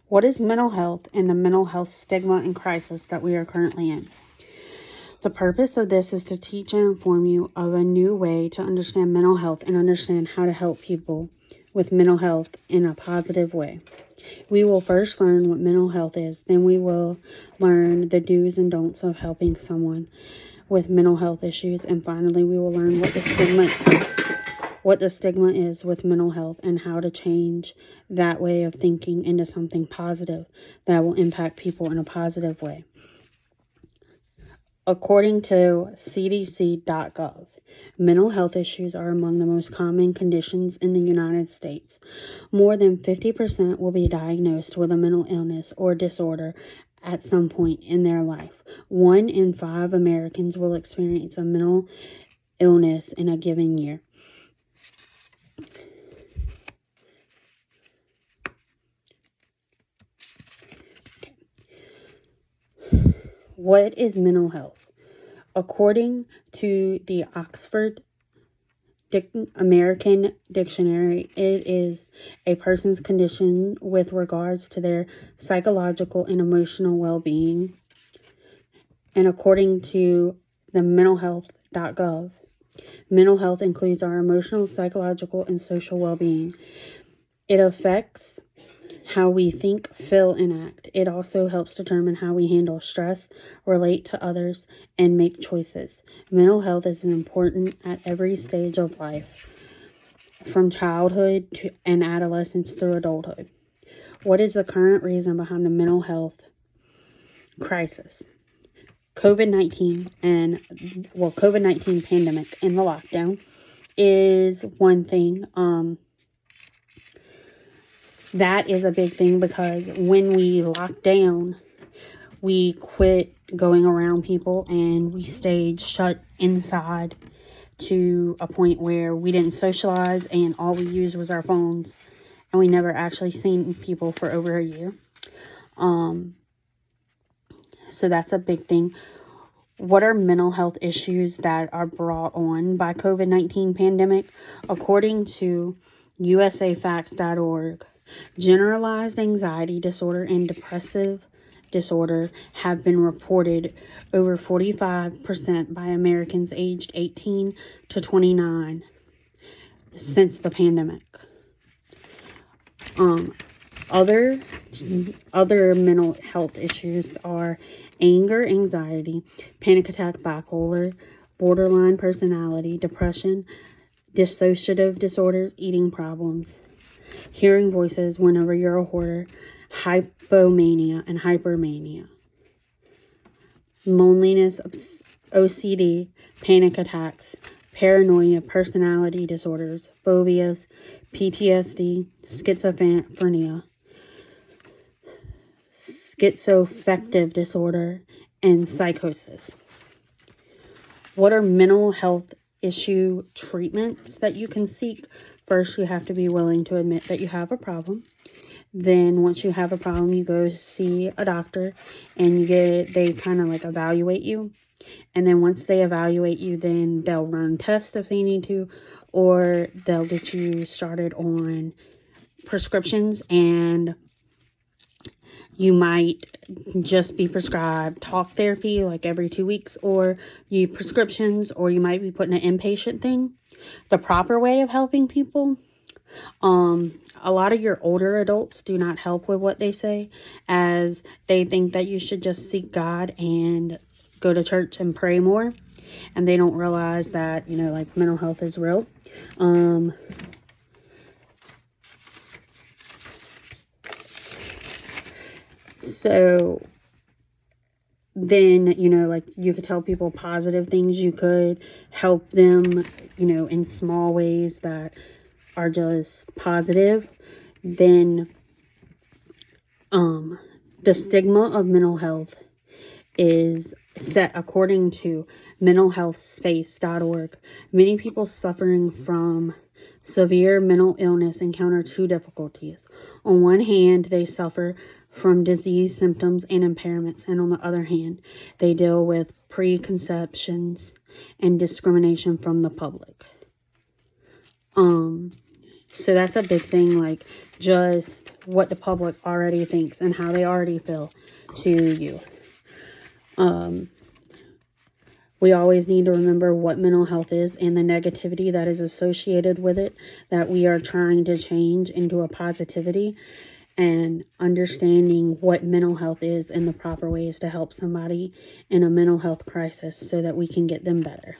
What is mental health and the mental health stigma and crisis that we are currently in? The purpose of this is to teach and inform you of a new way to understand mental health and understand how to help people with mental health in a positive way. We will first learn what mental health is, then we will learn the do's and don'ts of helping someone with mental health issues, and finally we will learn what the stigma is with mental health and how to change that way of thinking into something positive that will impact people in a positive way. According to CDC.gov, mental health issues are among the most common conditions in the United States. More than 50% will be diagnosed with a mental illness or disorder at some point in their life. 1 in 5 Americans will experience a mental illness in a given year. What is mental health? According to the Oxford American Dictionary, it is a person's condition with regards to their psychological and emotional well-being. And according to the mentalhealth.gov, mental health includes our emotional, psychological, and social well-being. It affects how we think, feel, and act. It also helps determine how we handle stress, relate to others, and make choices. Mental health is important at every stage of life, from childhood to and adolescence through adulthood. What is the current reason behind the mental health crisis? COVID-19 pandemic and the lockdown is one thing. That is a big thing because when we locked down, we quit going around people and we stayed shut inside to a point where we didn't socialize and all we used was our phones, and we never actually seen people for over a year. So that's a big thing. What are mental health issues that are brought on by COVID-19 pandemic? According to usafacts.org, generalized anxiety disorder and depressive disorder have been reported over 45% by Americans aged 18 to 29 since the pandemic. Other mental health issues are anger, anxiety, panic attack, bipolar, borderline personality, depression, dissociative disorders, eating problems, hearing voices whenever you're a hoarder, hypomania and hypermania, loneliness, OCD, panic attacks, paranoia, personality disorders, phobias, PTSD, schizophrenia, schizoaffective disorder, and psychosis. What are mental health issue treatments that you can seek? First, you have to be willing to admit that you have a problem. Then once you have a problem, you go see a doctor and they kind of like evaluate you. And then once they evaluate you, then they'll run tests if they need to, or they'll get you started on prescriptions, and you might just be prescribed talk therapy like every 2 weeks, or prescriptions, or you might be put in an inpatient thing. The proper way of helping people, a lot of your older adults do not help with what they say, as they think that you should just seek God and go to church and pray more, and they don't realize that, like, mental health is real. So then, like, you could tell people positive things. You could help them, in small ways that are just positive. Then, the stigma of mental health is set according to mentalhealthspace.org. Many people suffering from severe mental illness encounter two difficulties. On one hand, they suffer from disease symptoms and impairments, and on the other hand, they deal with preconceptions and discrimination from the public. So that's a big thing, like just what the public already thinks and how they already feel to you. We always need to remember what mental health is and the negativity that is associated with it, that we are trying to change into a positivity, and understanding what mental health is and the proper ways to help somebody in a mental health crisis so that we can get them better.